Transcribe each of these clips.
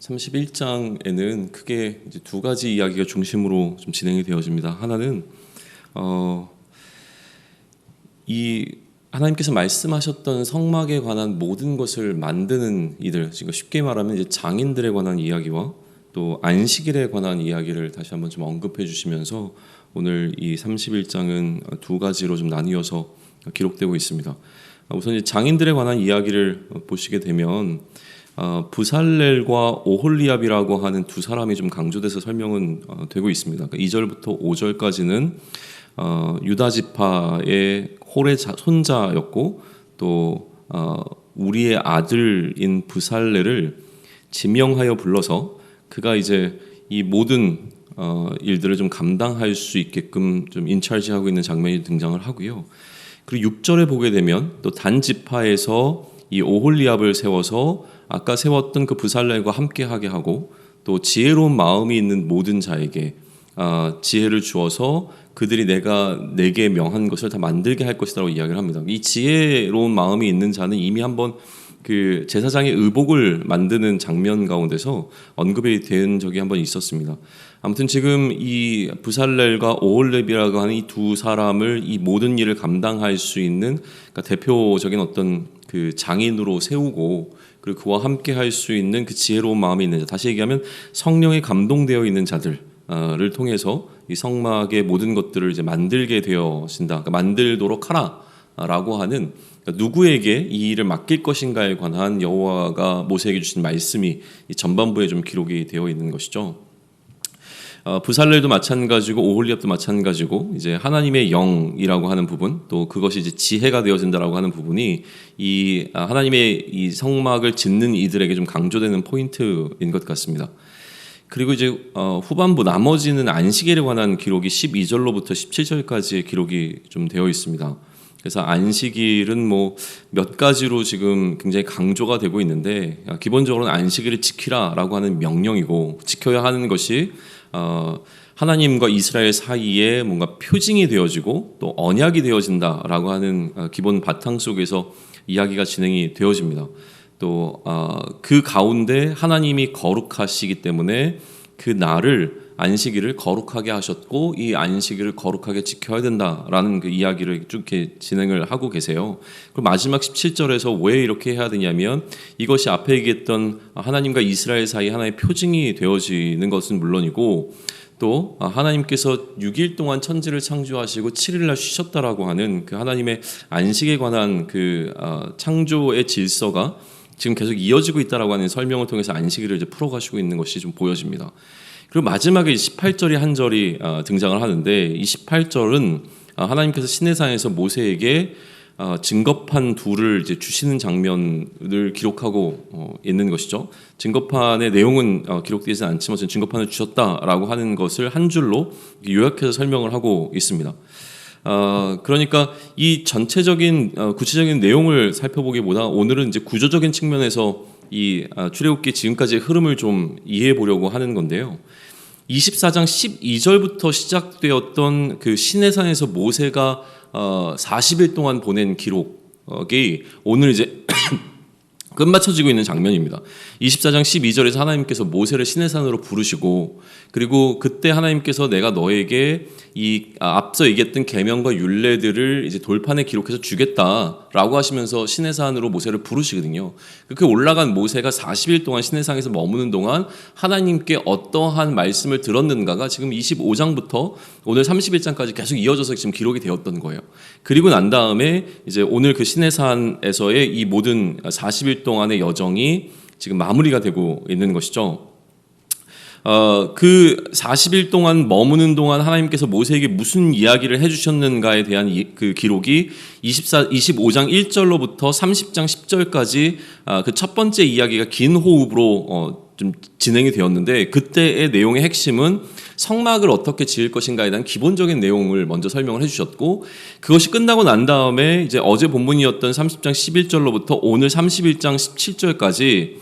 31장에는 크게 이제 두 가지 이야기가 중심으로 좀 진행이 되어집니다. 하나는 이 하나님께서 말씀하셨던 성막에 관한 모든 것을 만드는 이들, 그러니까 쉽게 말하면 이제 장인들에 관한 이야기와 또 안식일에 관한 이야기를 다시 한번 좀 언급해 주시면서 오늘 이 31장은 두 가지로 좀 나뉘어서 기록되고 있습니다. 우선 이제 장인들에 관한 이야기를 보시게 되면 부살렐과 오홀리압이라고 하는 두 사람이 좀 강조돼서 설명은 되고 있습니다. 그러니까 2절부터 5절까지는 유다 지파의 홀의 손자였고 또 우리의 아들인 부살렐을 지명하여 불러서 그가 이제 이 모든 일들을 좀 감당할 수 있게끔 좀 인차지하고 있는 장면이 등장을 하고요. 그리고 6절에 보게 되면 또 단 지파에서 이 오홀리압을 세워서 아까 세웠던 그 부살렐과 함께하게 하고 또 지혜로운 마음이 있는 모든 자에게 지혜를 주어서 그들이 내게 명한 것을 다 만들게 할 것이라고 이야기를 합니다. 이 지혜로운 마음이 있는 자는 이미 한번 그 제사장의 의복을 만드는 장면 가운데서 언급이 된 적이 한번 있었습니다. 아무튼 지금 이 부살렐과 오홀렙이라고 하는 이 두 사람을 이 모든 일을 감당할 수 있는 그러니까 대표적인 어떤 그 장인으로 세우고 그리고 그와 함께 할 수 있는 그 지혜로운 마음이 있는 자, 다시 얘기하면 성령에 감동되어 있는 자들을 통해서 이 성막의 모든 것들을 이제 만들게 되어진다. 그러니까 만들도록 하라라고 하는 그러니까 누구에게 이 일을 맡길 것인가에 관한 여호와가 모세에게 주신 말씀이 이 전반부에 좀 기록이 되어 있는 것이죠. 부살렐도 마찬가지고 오홀리압도 마찬가지고 이제 하나님의 영이라고 하는 부분 또 그것이 이제 지혜가 되어진다라고 하는 부분이 이 하나님의 이 성막을 짓는 이들에게 좀 강조되는 포인트인 것 같습니다. 그리고 이제 후반부 나머지는 안식일에 관한 기록이 12절로부터 17절까지의 기록이 좀 되어 있습니다. 그래서 안식일은 뭐 몇 가지로 지금 굉장히 강조가 되고 있는데 기본적으로는 안식일을 지키라라고 하는 명령이고 지켜야 하는 것이 하나님과 이스라엘 사이에 뭔가 표징이 되어지고 또 언약이 되어진다라고 하는 기본 바탕 속에서 이야기가 진행이 되어집니다. 또 그 가운데 하나님이 거룩하시기 때문에 그 날을 안식일을 거룩하게 하셨고 이 안식일을 거룩하게 지켜야 된다라는 그 이야기를 쭉 이렇게 진행을 하고 계세요. 그리고 마지막 17절에서 왜 이렇게 해야 되냐면 이것이 앞에 얘기했던 하나님과 이스라엘 사이 하나의 표징이 되어지는 것은 물론이고 또 하나님께서 6일 동안 천지를 창조하시고 7일날 쉬셨다라고 하는 그 하나님의 안식에 관한 그 창조의 질서가 지금 계속 이어지고 있다라고 하는 설명을 통해서 안식일을 이제 풀어가시고 있는 것이 좀 보여집니다. 그리고 마지막에 18절이 한 절이 등장을 하는데 이 18절은 하나님께서 시내산에서 모세에게 증거판 둘을 이제 주시는 장면을 기록하고 있는 것이죠. 증거판의 내용은 기록되지 않지만 증거판을 주셨다라고 하는 것을 한 줄로 요약해서 설명을 하고 있습니다. 그러니까 이 전체적인 구체적인 내용을 살펴보기보다 오늘은 이제 구조적인 측면에서 이 출애굽기 지금까지의 흐름을 좀 이해해 보려고 하는 건데요. 24장 12절부터 시작되었던 그 시내산에서 모세가 40일 동안 보낸 기록이 오늘 이제 끝마쳐지고 있는 장면입니다. 24장 12절에서 하나님께서 모세를 시내산으로 부르시고 그리고 그때 하나님께서 내가 너에게 이 앞서 얘기했던 계명과 율례들을 이제 돌판에 기록해서 주겠다라고 하시면서 시내산으로 모세를 부르시거든요. 그 올라간 모세가 40일 동안 시내산에서 머무는 동안 하나님께 어떠한 말씀을 들었는가가 지금 25장부터 오늘 31장까지 계속 이어져서 지금 기록이 되었던 거예요. 그리고 난 다음에 이제 오늘 그 시내산에서의 이 모든 40일 동안의 여정이 지금 마무리가 되고 있는 것이죠. 그 40일 동안 머무는 동안 하나님께서 모세에게 무슨 이야기를 해주셨는가에 대한 그 기록이 25장 1절로부터 30장 10절까지 그 첫 번째 이야기가 긴 호흡으로 좀 진행이 되었는데 그때의 내용의 핵심은 성막을 어떻게 지을 것인가에 대한 기본적인 내용을 먼저 설명을 해주셨고 그것이 끝나고 난 다음에 이제 어제 본문이었던 30장 11절로부터 오늘 31장 17절까지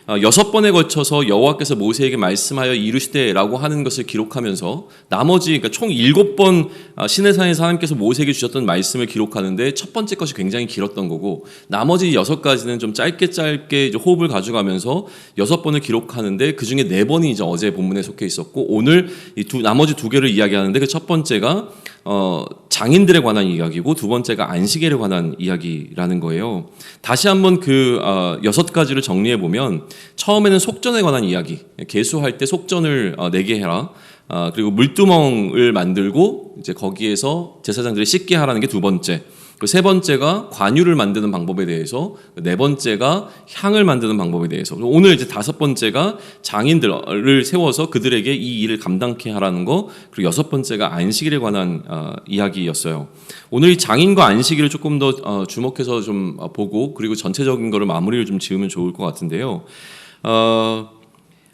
6번에 걸쳐서 여호와께서 모세에게 말씀하여 이르시되라고 하는 것을 기록하면서 나머지 그러니까 총 7번 시내산에서 하나님께서 모세에게 주셨던 말씀을 기록하는데 첫 번째 것이 굉장히 길었던 거고 나머지 6가지는 좀 짧게 이제 호흡을 가져가면서 6번을 기록하는데 그 중에 4번이 이제 어제 본문에 속해 있었고 오늘 나머지 2개를 이야기하는데 그 첫 번째가 장인들에 관한 이야기고 두 번째가 안식일에 관한 이야기라는 거예요. 다시 한번 그 6가지를 정리해 보면 처음에는 속전에 관한 이야기, 계수할 때 속전을 내게 해라. 그리고 물두멍을 만들고 이제 거기에서 제사장들이 씻게 하라는 게 두 번째. 그 세 번째가 관유를 만드는 방법에 대해서, 네 번째가 향을 만드는 방법에 대해서, 오늘 이제 5번째가 장인들을 세워서 그들에게 이 일을 감당케 하라는 거, 그리고 6번째가 안식일에 관한 이야기였어요. 오늘 이 장인과 안식일을 조금 더 주목해서 좀 보고 그리고 전체적인 거를 마무리를 좀 지으면 좋을 것 같은데요.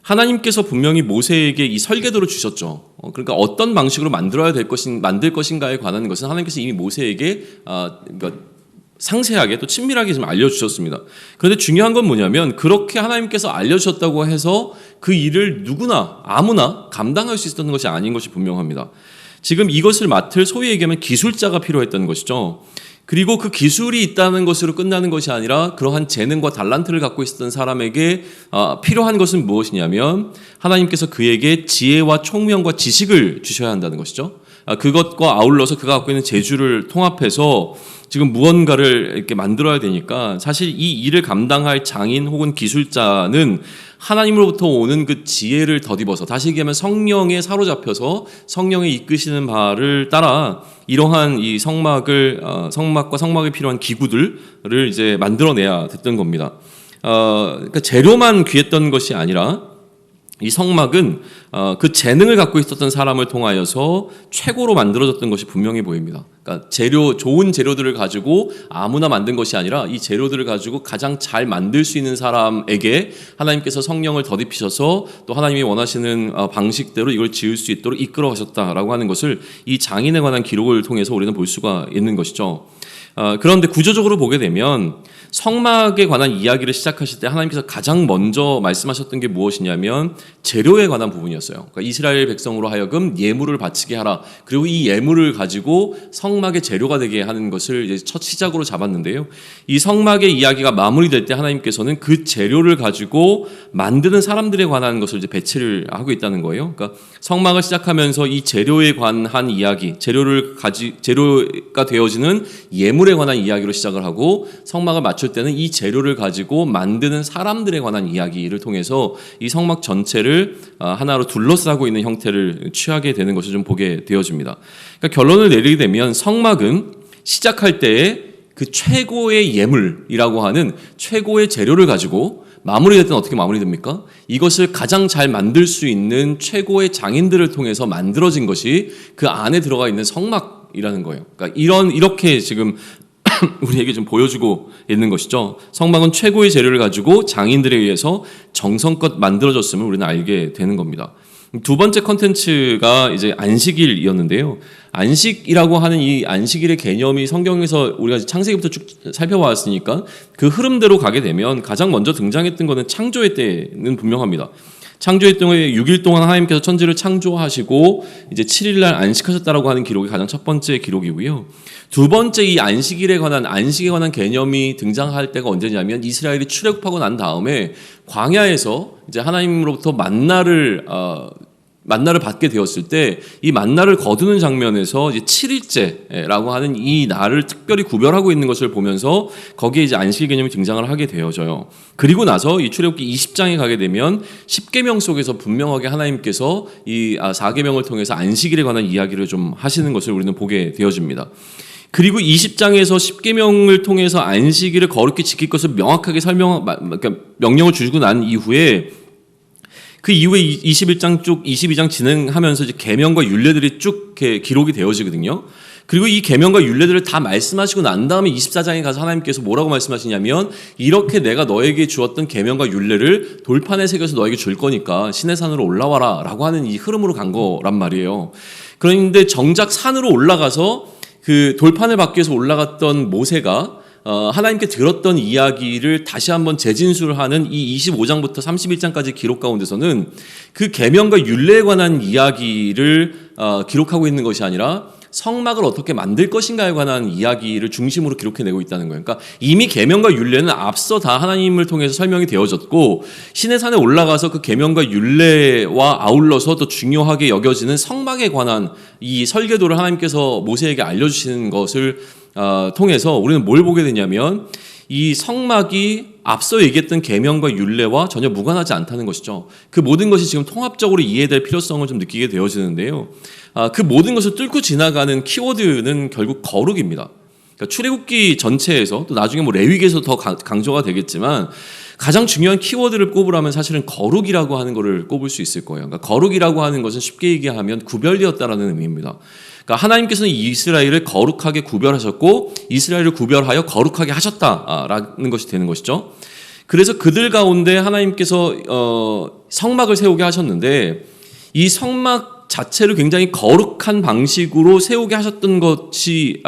하나님께서 분명히 모세에게 이 설계도를 주셨죠. 그러니까 어떤 방식으로 만들 것인가에 관한 것은 하나님께서 이미 모세에게 그러니까 상세하게 또 친밀하게 좀 알려주셨습니다. 그런데 중요한 건 뭐냐면 그렇게 하나님께서 알려주셨다고 해서 그 일을 누구나 아무나 감당할 수 있었던 것이 아닌 것이 분명합니다. 지금 이것을 맡을 소위 얘기하면 기술자가 필요했던 것이죠. 그리고 그 기술이 있다는 것으로 끝나는 것이 아니라 그러한 재능과 달란트를 갖고 있었던 사람에게 필요한 것은 무엇이냐면 하나님께서 그에게 지혜와 총명과 지식을 주셔야 한다는 것이죠. 그것과 아울러서 그가 갖고 있는 재주를 통합해서 지금 무언가를 이렇게 만들어야 되니까 사실 이 일을 감당할 장인 혹은 기술자는 하나님으로부터 오는 그 지혜를 덧입어서 다시 얘기하면 성령에 사로잡혀서 성령이 이끄시는 바를 따라 이러한 이 성막과 성막에 필요한 기구들을 이제 만들어내야 됐던 겁니다. 그러니까 재료만 귀했던 것이 아니라 이 성막은 그 재능을 갖고 있었던 사람을 통하여서 최고로 만들어졌던 것이 분명히 보입니다. 그러니까 좋은 재료들을 가지고 아무나 만든 것이 아니라 이 재료들을 가지고 가장 잘 만들 수 있는 사람에게 하나님께서 성령을 덧입히셔서 또 하나님이 원하시는 방식대로 이걸 지을 수 있도록 이끌어 가셨다라고 하는 것을 이 장인에 관한 기록을 통해서 우리는 볼 수가 있는 것이죠. 그런데 구조적으로 보게 되면 성막에 관한 이야기를 시작하실 때 하나님께서 가장 먼저 말씀하셨던 게 무엇이냐면 재료에 관한 부분이었어요. 그러니까 이스라엘 백성으로 하여금 예물을 바치게 하라. 그리고 이 예물을 가지고 성막의 재료가 되게 하는 것을 이제 첫 시작으로 잡았는데요. 이 성막의 이야기가 마무리될 때 하나님께서는 그 재료를 가지고 만드는 사람들에 관한 것을 이제 배치를 하고 있다는 거예요. 그러니까 성막을 시작하면서 이 재료에 관한 이야기, 재료가 되어지는 예물에 관한 이야기로 시작을 하고 성막을 맞출 때는 이 재료를 가지고 만드는 사람들에 관한 이야기를 통해서 이 성막 전체를 하나로 둘러싸고 있는 형태를 취하게 되는 것을 좀 보게 되어집니다. 그러니까 결론을 내리게 되면 성막은 시작할 때에 그 최고의 예물이라고 하는 최고의 재료를 가지고 마무리될 때는 어떻게 마무리됩니까? 이것을 가장 잘 만들 수 있는 최고의 장인들을 통해서 만들어진 것이 그 안에 들어가 있는 성막이라는 거예요. 그러니까 이렇게 지금 우리에게 좀 보여주고 있는 것이죠. 성막은 최고의 재료를 가지고 장인들에 의해서 정성껏 만들어졌음을 우리는 알게 되는 겁니다. 두 번째 컨텐츠가 이제 안식일이었는데요. 안식이라고 하는 이 안식일의 개념이 성경에서 우리가 창세기부터 쭉 살펴봤으니까 그 흐름대로 가게 되면 가장 먼저 등장했던 것은 창조의 때는 분명합니다. 창조의 동안 6일 동안 하나님께서 천지를 창조하시고 이제 7일 날 안식하셨다라고 하는 기록이 가장 첫 번째 기록이고요. 두 번째 이 안식에 관한 개념이 등장할 때가 언제냐면 이스라엘이 출애굽하고 난 다음에 광야에서 이제 하나님으로부터 만나를 받게 되었을 때 이 만나를 거두는 장면에서 이제 7일째라고 하는 이 날을 특별히 구별하고 있는 것을 보면서 거기에 이제 안식 개념이 등장을 하게 되어져요. 그리고 나서 이 출애굽기 20장에 가게 되면 10계명 속에서 분명하게 하나님께서 이 4계명을 통해서 안식일에 관한 이야기를 좀 하시는 것을 우리는 보게 되어집니다. 그리고 20장에서 10계명을 통해서 안식일을 거룩히 지킬 것을 명확하게 그러니까 명령을 주시고 난 이후에 그 이후에 22장 진행하면서 이제 계명과 율례들이 쭉 이렇게 기록이 되어지거든요. 그리고 이 계명과 율례들을 다 말씀하시고 난 다음에 24장에 가서 하나님께서 뭐라고 말씀하시냐면 이렇게 내가 너에게 주었던 계명과 율례를 돌판에 새겨서 너에게 줄 거니까 시내산으로 올라와라 라고 하는 이 흐름으로 간 거란 말이에요. 그런데 정작 산으로 올라가서 그 돌판을 받기 위해서 올라갔던 모세가 하나님께 들었던 이야기를 다시 한번 재진술하는 이 25장부터 31장까지 기록 가운데서는 그 계명과 율례에 관한 이야기를 기록하고 있는 것이 아니라 성막을 어떻게 만들 것인가에 관한 이야기를 중심으로 기록해내고 있다는 거예요. 그러니까 이미 계명과 율례는 앞서 다 하나님을 통해서 설명이 되어졌고 시내 산에 올라가서 그 계명과 율례와 아울러서 더 중요하게 여겨지는 성막에 관한 이 설계도를 하나님께서 모세에게 알려주시는 것을 통해서 우리는 뭘 보게 되냐면 이 성막이 앞서 얘기했던 계명과 율례와 전혀 무관하지 않다는 것이죠. 그 모든 것이 지금 통합적으로 이해될 필요성을 좀 느끼게 되어지는데요. 그 모든 것을 뚫고 지나가는 키워드는 결국 거룩입니다. 그러니까 출애굽기 전체에서 또 나중에 뭐 레위기에서 더 강조가 되겠지만 가장 중요한 키워드를 꼽으라면 사실은 거룩이라고 하는 것을 꼽을 수 있을 거예요. 그러니까 거룩이라고 하는 것은 쉽게 얘기하면 구별되었다라는 의미입니다. 그러니까 하나님께서는 이스라엘을 거룩하게 구별하셨고 이스라엘을 구별하여 거룩하게 하셨다라는 것이 되는 것이죠. 그래서 그들 가운데 하나님께서 성막을 세우게 하셨는데 이 성막 자체를 굉장히 거룩한 방식으로 세우게 하셨던 것이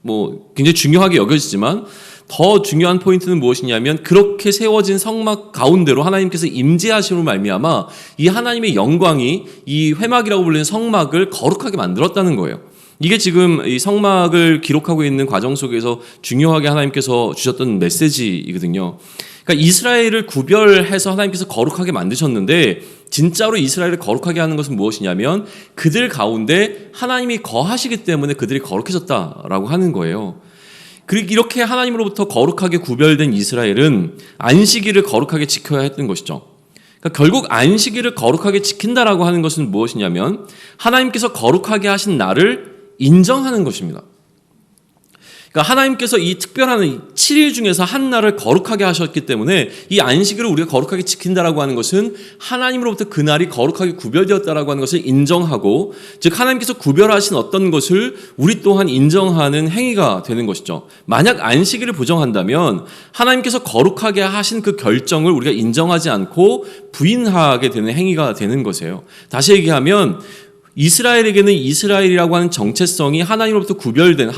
뭐 굉장히 중요하게 여겨지지만 더 중요한 포인트는 무엇이냐면 그렇게 세워진 성막 가운데로 하나님께서 임재하심으로 말미암아 이 하나님의 영광이 이 회막이라고 불리는 성막을 거룩하게 만들었다는 거예요. 이게 지금 이 성막을 기록하고 있는 과정 속에서 중요하게 하나님께서 주셨던 메시지이거든요. 그러니까 이스라엘을 구별해서 하나님께서 거룩하게 만드셨는데 진짜로 이스라엘을 거룩하게 하는 것은 무엇이냐면 그들 가운데 하나님이 거하시기 때문에 그들이 거룩해졌다라고 하는 거예요. 그리고 이렇게 하나님으로부터 거룩하게 구별된 이스라엘은 안식일을 거룩하게 지켜야 했던 것이죠. 그러니까 결국 안식일을 거룩하게 지킨다라고 하는 것은 무엇이냐면 하나님께서 거룩하게 하신 날을 인정하는 것입니다. 그러니까 하나님께서 이 특별한 7일 중에서 한 날을 거룩하게 하셨기 때문에 이 안식일을 우리가 거룩하게 지킨다라고 하는 것은 하나님으로부터 그 날이 거룩하게 구별되었다라고 하는 것을 인정하고 즉 하나님께서 구별하신 어떤 것을 우리 또한 인정하는 행위가 되는 것이죠. 만약 안식일을 부정한다면 하나님께서 거룩하게 하신 그 결정을 우리가 인정하지 않고 부인하게 되는 행위가 되는 것이에요. 다시 얘기하면 이스라엘에게는 이스라엘이라고 하는 정체성이 하나님으로부터 구별된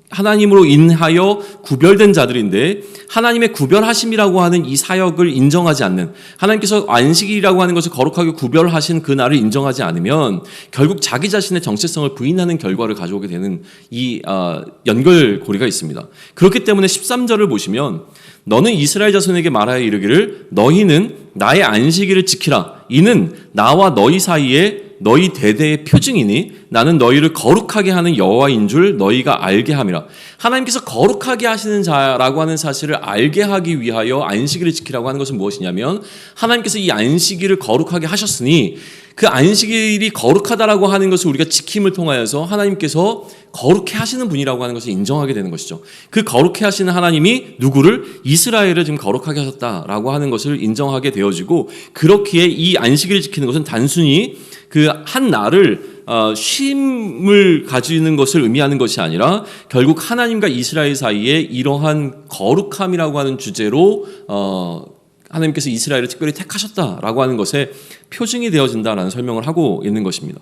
하나님으로 인하여 구별된 자들인데 하나님의 구별하심이라고 하는 이 사역을 인정하지 않는 하나님께서 안식일이라고 하는 것을 거룩하게 구별하신 그 날을 인정하지 않으면 결국 자기 자신의 정체성을 부인하는 결과를 가져오게 되는 이 연결고리가 있습니다. 그렇기 때문에 13절을 보시면 너는 이스라엘 자손에게 말하여 이르기를 너희는 나의 안식일을 지키라. 이는 나와 너희 사이에 너희 대대의 표징이니 나는 너희를 거룩하게 하는 여호와인 줄 너희가 알게 함이라. 하나님께서 거룩하게 하시는 자라고 하는 사실을 알게 하기 위하여 안식일을 지키라고 하는 것은 무엇이냐면 하나님께서 이 안식일을 거룩하게 하셨으니 그 안식일이 거룩하다라고 하는 것을 우리가 지킴을 통하여서 하나님께서 거룩해 하시는 분이라고 하는 것을 인정하게 되는 것이죠. 그 거룩해 하시는 하나님이 누구를? 이스라엘을 지금 거룩하게 하셨다라고 하는 것을 인정하게 되어지고 그렇기에 이 안식일을 지키는 것은 단순히 그 한 날을 쉼을 가지는 것을 의미하는 것이 아니라 결국 하나님과 이스라엘 사이에 이러한 거룩함이라고 하는 주제로 하나님께서 이스라엘을 특별히 택하셨다라고 하는 것에 표징이 되어진다라는 설명을 하고 있는 것입니다.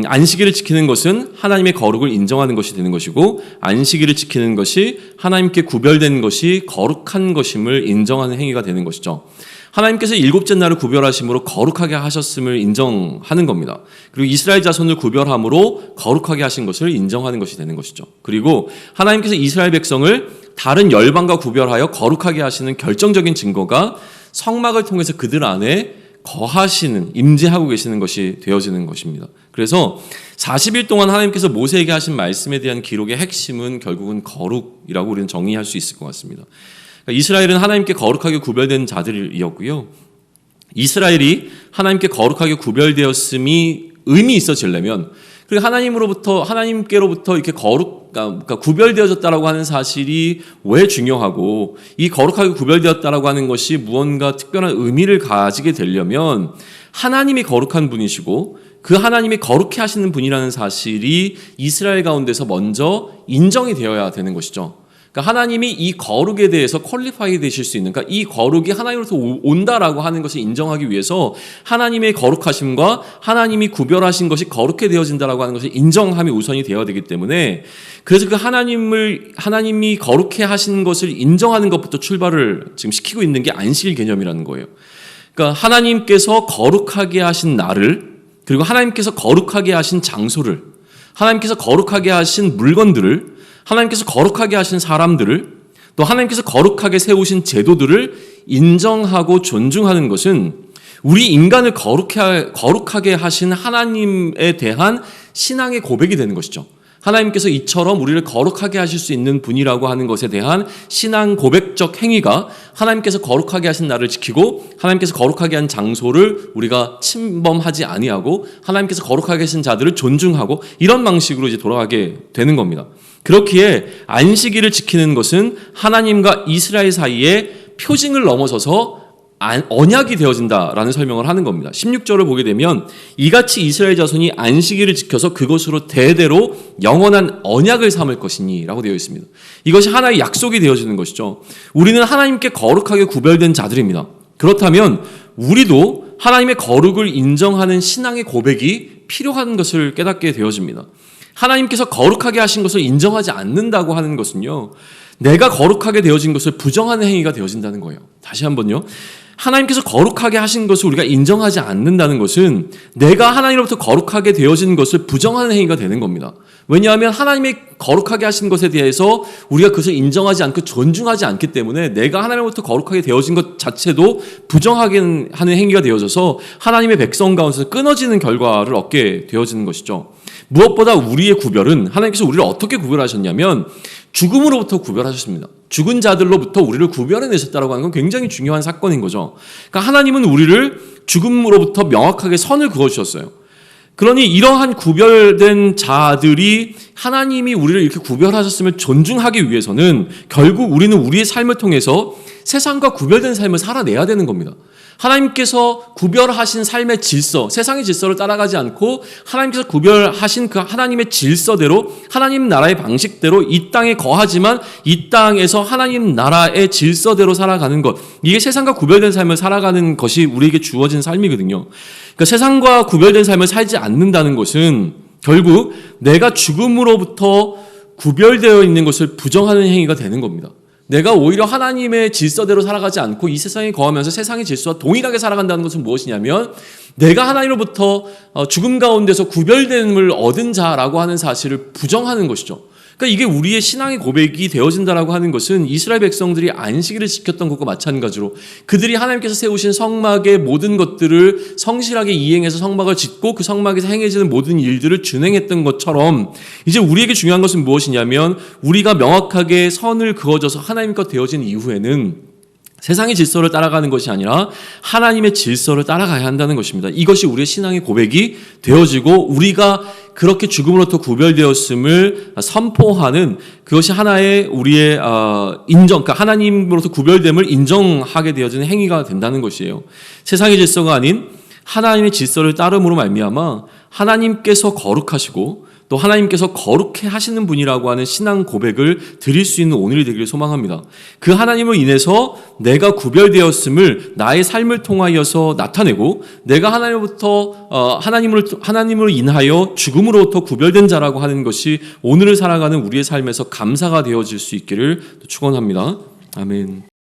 안식일을 지키는 것은 하나님의 거룩을 인정하는 것이 되는 것이고 안식일을 지키는 것이 하나님께 구별된 것이 거룩한 것임을 인정하는 행위가 되는 것이죠. 하나님께서 일곱째 날을 구별하심으로 거룩하게 하셨음을 인정하는 겁니다. 그리고 이스라엘 자손을 구별함으로 거룩하게 하신 것을 인정하는 것이 되는 것이죠. 그리고 하나님께서 이스라엘 백성을 다른 열방과 구별하여 거룩하게 하시는 결정적인 증거가 성막을 통해서 그들 안에 거하시는, 임재하고 계시는 것이 되어지는 것입니다. 그래서 40일 동안 하나님께서 모세에게 하신 말씀에 대한 기록의 핵심은 결국은 거룩이라고 우리는 정의할 수 있을 것 같습니다. 이스라엘은 하나님께 거룩하게 구별된 자들이었고요. 이스라엘이 하나님께 거룩하게 구별되었음이 의미 있어지려면 그리고 하나님께로부터 이렇게 그러니까 구별되어졌다라고 하는 사실이 왜 중요하고 이 거룩하게 구별되었다라고 하는 것이 무언가 특별한 의미를 가지게 되려면 하나님이 거룩한 분이시고 그 하나님이 거룩해 하시는 분이라는 사실이 이스라엘 가운데서 먼저 인정이 되어야 되는 것이죠. 그러니까 하나님이 이 거룩에 대해서 퀄리파이 되실 수 있는, 그러니까 이 거룩이 하나님으로부터 온다라고 하는 것을 인정하기 위해서 하나님의 거룩하심과 하나님이 구별하신 것이 거룩해 되어진다라고 하는 것을 인정함이 우선이 되어야 되기 때문에, 그래서 그 하나님이 거룩해 하신 것을 인정하는 것부터 출발을 지금 시키고 있는 게 안식일 개념이라는 거예요. 그러니까 하나님께서 거룩하게 하신 날을, 그리고 하나님께서 거룩하게 하신 장소를, 하나님께서 거룩하게 하신 물건들을, 하나님께서 거룩하게 하신 사람들을, 또 하나님께서 거룩하게 세우신 제도들을 인정하고 존중하는 것은 우리 인간을 거룩하게 하신 하나님에 대한 신앙의 고백이 되는 것이죠. 하나님께서 이처럼 우리를 거룩하게 하실 수 있는 분이라고 하는 것에 대한 신앙 고백적 행위가, 하나님께서 거룩하게 하신 날을 지키고 하나님께서 거룩하게 한 장소를 우리가 침범하지 아니하고 하나님께서 거룩하게 하신 자들을 존중하고, 이런 방식으로 이제 돌아가게 되는 겁니다. 그렇기에 안식일을 지키는 것은 하나님과 이스라엘 사이에 표징을 넘어서서 언약이 되어진다라는 설명을 하는 겁니다. 16절을 보게 되면 이같이 이스라엘 자손이 안식일을 지켜서 그것으로 대대로 영원한 언약을 삼을 것이니 라고 되어 있습니다. 이것이 하나의 약속이 되어지는 것이죠. 우리는 하나님께 거룩하게 구별된 자들입니다. 그렇다면 우리도 하나님의 거룩을 인정하는 신앙의 고백이 필요한 것을 깨닫게 되어집니다. 하나님께서 거룩하게 하신 것을 인정하지 않는다고 하는 것은요, 내가 거룩하게 되어진 것을 부정하는 행위가 되어진다는 거예요. 다시 한번요. 하나님께서 거룩하게 하신 것을 우리가 인정하지 않는다는 것은 내가 하나님으로부터 거룩하게 되어진 것을 부정하는 행위가 되는 겁니다. 왜냐하면 하나님의 거룩하게 하신 것에 대해서 우리가 그것을 인정하지 않고 존중하지 않기 때문에 내가 하나님으로부터 거룩하게 되어진 것 자체도 부정하게 하는 행위가 되어져서 하나님의 백성 가운데서 끊어지는 결과를 얻게 되어지는 것이죠. 무엇보다 우리의 구별은, 하나님께서 우리를 어떻게 구별하셨냐면 죽음으로부터 구별하셨습니다. 죽은 자들로부터 우리를 구별해내셨다고 하는 건 굉장히 중요한 사건인 거죠. 그러니까 하나님은 우리를 죽음으로부터 명확하게 선을 그어주셨어요. 그러니 이러한 구별된 자들이 하나님이 우리를 이렇게 구별하셨음을 존중하기 위해서는 결국 우리는 우리의 삶을 통해서 세상과 구별된 삶을 살아내야 되는 겁니다. 하나님께서 구별하신 삶의 질서, 세상의 질서를 따라가지 않고 하나님께서 구별하신 그 하나님의 질서대로, 하나님 나라의 방식대로 이 땅에 거하지만 이 땅에서 하나님 나라의 질서대로 살아가는 것, 이게 세상과 구별된 삶을 살아가는 것이 우리에게 주어진 삶이거든요. 그러니까 세상과 구별된 삶을 살지 않는다는 것은 결국 내가 죽음으로부터 구별되어 있는 것을 부정하는 행위가 되는 겁니다. 내가 오히려 하나님의 질서대로 살아가지 않고 이 세상에 거하면서 세상의 질서와 동일하게 살아간다는 것은 무엇이냐면 내가 하나님으로부터 죽음 가운데서 구별됨을 얻은 자라고 하는 사실을 부정하는 것이죠. 그러니까 이게 우리의 신앙의 고백이 되어진다라고 하는 것은 이스라엘 백성들이 안식일을 지켰던 것과 마찬가지로 그들이 하나님께서 세우신 성막의 모든 것들을 성실하게 이행해서 성막을 짓고 그 성막에서 행해지는 모든 일들을 준행했던 것처럼 이제 우리에게 중요한 것은 무엇이냐면 우리가 명확하게 선을 그어져서 하나님과 되어진 이후에는 세상의 질서를 따라가는 것이 아니라 하나님의 질서를 따라가야 한다는 것입니다. 이것이 우리의 신앙의 고백이 되어지고 우리가 그렇게 죽음으로부터 구별되었음을 선포하는 그것이 하나의 우리의 인정, 그러니까 하나님으로부터 구별됨을 인정하게 되어지는 행위가 된다는 것이에요. 세상의 질서가 아닌 하나님의 질서를 따름으로 말미암아 하나님께서 거룩하시고 또 하나님께서 거룩해 하시는 분이라고 하는 신앙 고백을 드릴 수 있는 오늘이 되기를 소망합니다. 그 하나님을 인해서 내가 구별되었음을 나의 삶을 통하여서 나타내고 내가 하나님으로부터 하나님으로 인하여 죽음으로부터 구별된 자라고 하는 것이 오늘을 살아가는 우리의 삶에서 감사가 되어질 수 있기를 축원합니다. 아멘.